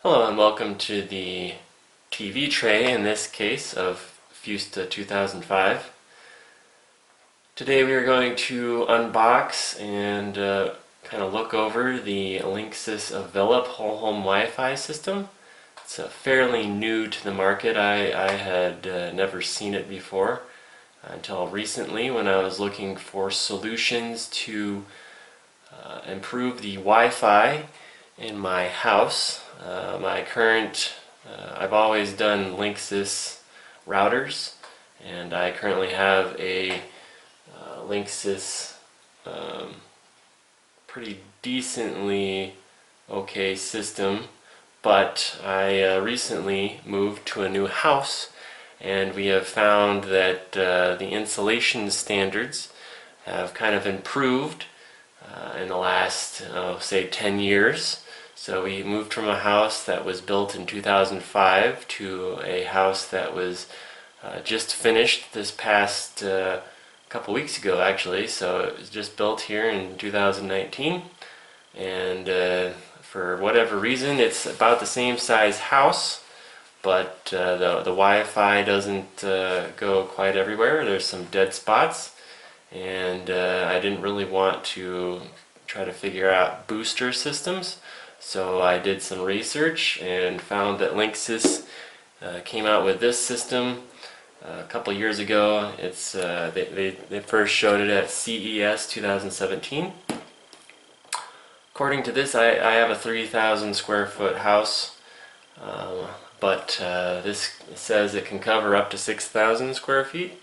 Hello and welcome to the TV tray, in this case, of Fusta 2005. Today we are going to unbox and kind of look over the Linksys Velop whole home Wi-Fi system. It's fairly new to the market. I had never seen it before until recently when I was looking for solutions to improve the Wi-Fi in my house. I've always done Linksys routers, and I currently have a Linksys pretty decently okay system, but I recently moved to a new house, and we have found that the insulation standards have kind of improved in the last, say, 10 years. So we moved from a house that was built in 2005 to a house that was just finished this past couple weeks ago, actually. So it was just built here in 2019, and for whatever reason it's about the same size house, but the Wi-Fi doesn't go quite everywhere. There's some dead spots, and I didn't really want to try to figure out booster systems. So I did some research and found that Linksys came out with this system a couple years ago. It's they first showed it at CES 2017. According to this, I have a 3,000 square foot house, but this says it can cover up to 6,000 square feet.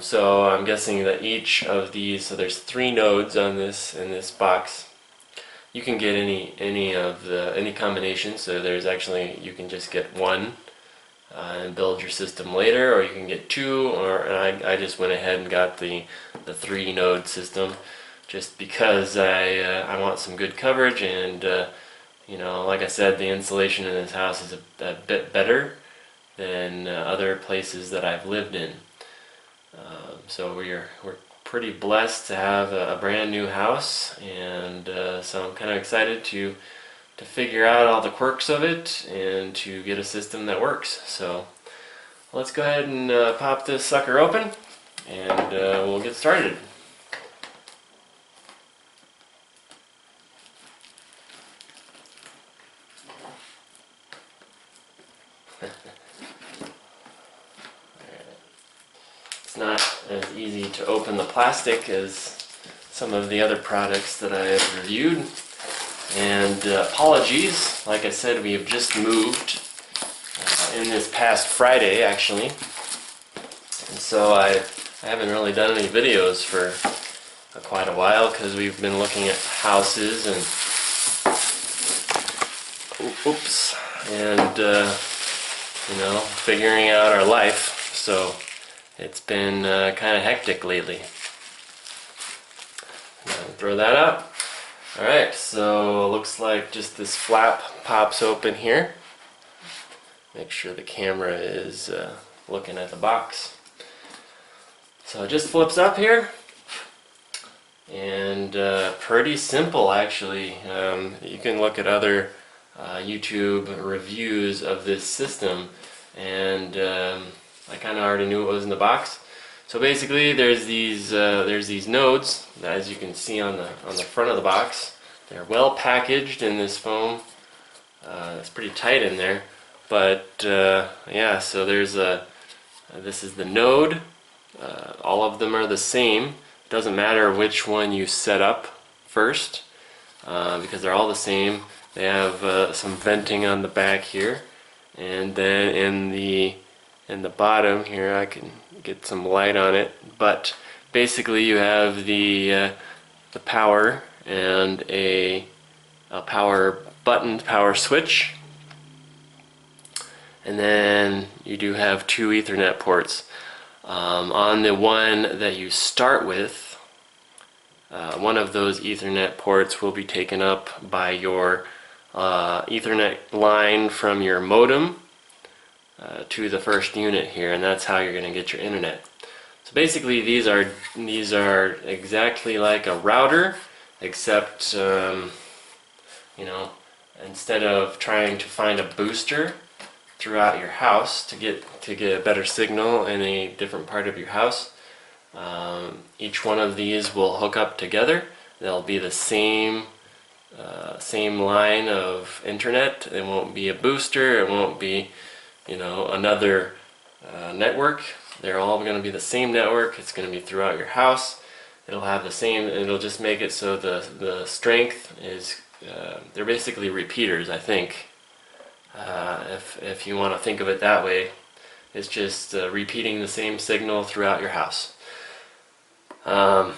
So I'm guessing that each of these, so there's 3 nodes on this in this box. You can get any combination. So there's actually, you can just get 1 and build your system later, or you can get 2. And I just went ahead and got the 3 node system, just because I want some good coverage, and you know, like I said, the insulation in this house is a bit better than other places that I've lived in. So we're pretty blessed to have a brand new house, and so I'm kind of excited to figure out all the quirks of it and to get a system that works. So let's go ahead and pop this sucker open, and we'll get started. It's not as easy to open the plastic as some of the other products that I have reviewed. And apologies, like I said, we have just moved in this past Friday, actually. And so I haven't really done any videos for quite a while, because we've been looking at houses and you know, figuring out our life. So it's been kind of hectic lately. Throw that out. Alright, so it looks like just this flap pops open here. Make sure the camera is looking at the box. So it just flips up here. And pretty simple, actually. You can look at other YouTube reviews of this system, and I kind of already knew what was in the box. So basically, there's these nodes, as you can see on the front of the box. They're well packaged in this foam. It's pretty tight in there, but yeah. So there's this is the node. All of them are the same. It doesn't matter which one you set up first, because they're all the same. They have some venting on the back here, and then in the bottom here, I can get some light on it, but basically you have the power and a power button, power switch, and then you do have 2 Ethernet ports. On the one that you start with, one of those Ethernet ports will be taken up by your Ethernet line from your modem to the first unit here, and that's how you're going to get your internet. So basically, these are exactly like a router, except you know, instead of trying to find a booster throughout your house to get a better signal in a different part of your house, each one of these will hook up together. They'll be the same line of internet. It won't be a booster. It won't be, another network. They're all going to be the same network. It's going to be throughout your house. It'll have the same. It'll just make it so the strength is. They're basically repeaters, I think. If you want to think of it that way, it's just repeating the same signal throughout your house. So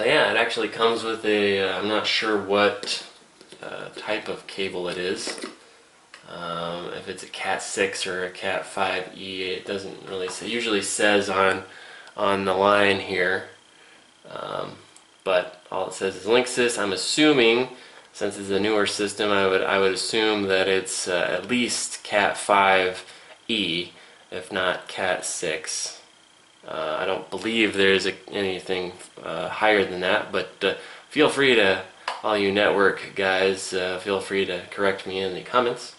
yeah, it actually comes with a, I'm not sure what type of cable it is. If it's a Cat 6 or a Cat 5e, it doesn't really say. It usually says on the line here, but all it says is Linksys. I'm assuming, since it's a newer system, I would assume that it's at least Cat 5e, if not Cat 6. I don't believe there's anything higher than that, but feel free to, all you network guys, feel free to correct me in the comments.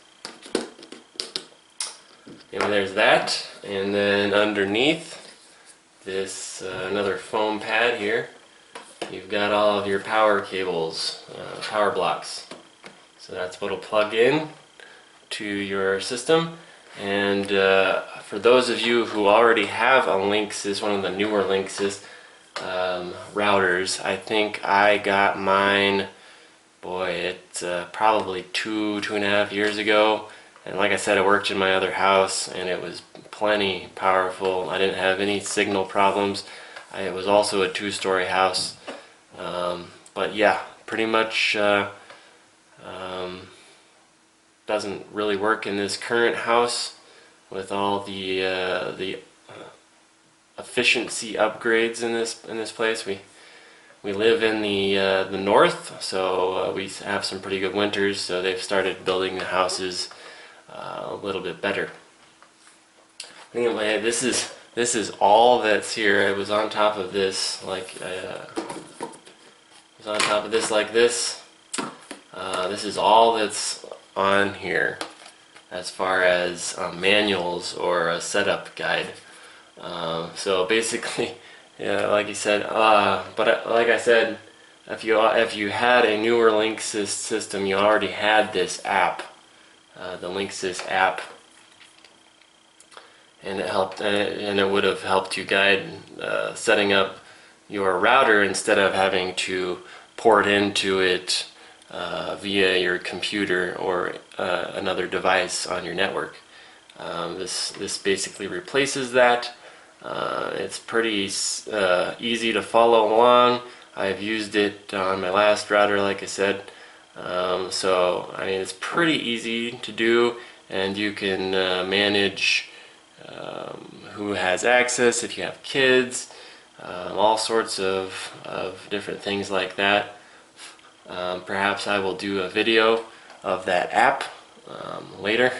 Anyway, there's that, and then underneath this another foam pad here, you've got all of your power cables, power blocks. So that's what'll plug in to your system. And for those of you who already have a Linksys, one of the newer Linksys routers, I think I got mine, boy, it's probably 2.5 years ago. And like I said, it worked in my other house, and it was plenty powerful. I didn't have any signal problems. It was also a 2-story house. But yeah, pretty much doesn't really work in this current house with all the efficiency upgrades in this place. We live in the north, so we have some pretty good winters. So they've started building the houses a little bit better. Anyway, this is all that's here. It was on top of this, like this. This is all that's on here as far as manuals or a setup guide. So basically, yeah, like you said, like I said, if you had a newer Linksys system, you already had this app, the Linksys app, and it helped, and it would have helped you guide setting up your router instead of having to port into it via your computer or another device on your network. This basically replaces that. It's pretty easy to follow along. I've used it on my last router, like I said. So I mean, it's pretty easy to do, and you can manage who has access, if you have kids, all sorts of different things like that. Perhaps I will do a video of that app later,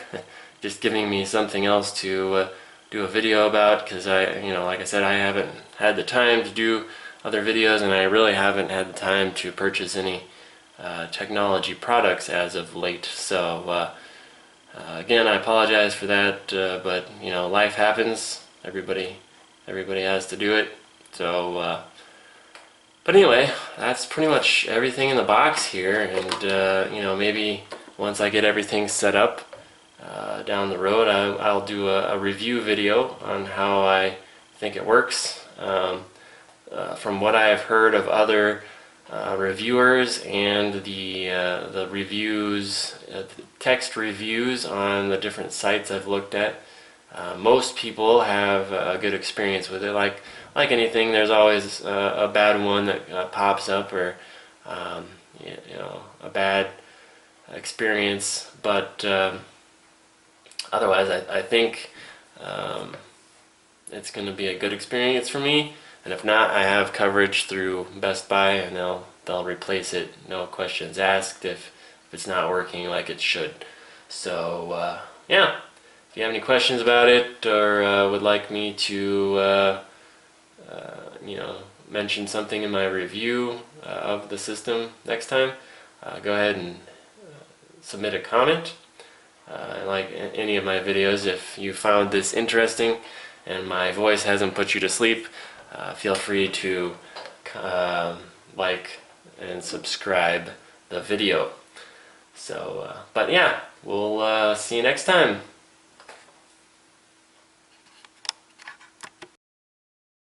just giving me something else to do a video about, because like I said, I haven't had the time to do other videos, and I really haven't had the time to purchase any technology products as of late. So again, I apologize for that, but life happens. Everybody has to do it. So but anyway, that's pretty much everything in the box here, and maybe once I get everything set up down the road, I'll do a review video on how I think it works. From what I've heard of other reviewers and the reviews, text reviews on the different sites I've looked at, most people have a good experience with it. Like anything, there's always a bad one that pops up, or a bad experience. But otherwise, I think it's going to be a good experience for me. And if not, I have coverage through Best Buy, and they'll replace it, no questions asked, if it's not working like it should. So yeah, if you have any questions about it, or would like me to mention something in my review of the system next time, go ahead and submit a comment. Like any of my videos, if you found this interesting and my voice hasn't put you to sleep, feel free to like and subscribe the video. So, but yeah, we'll see you next time.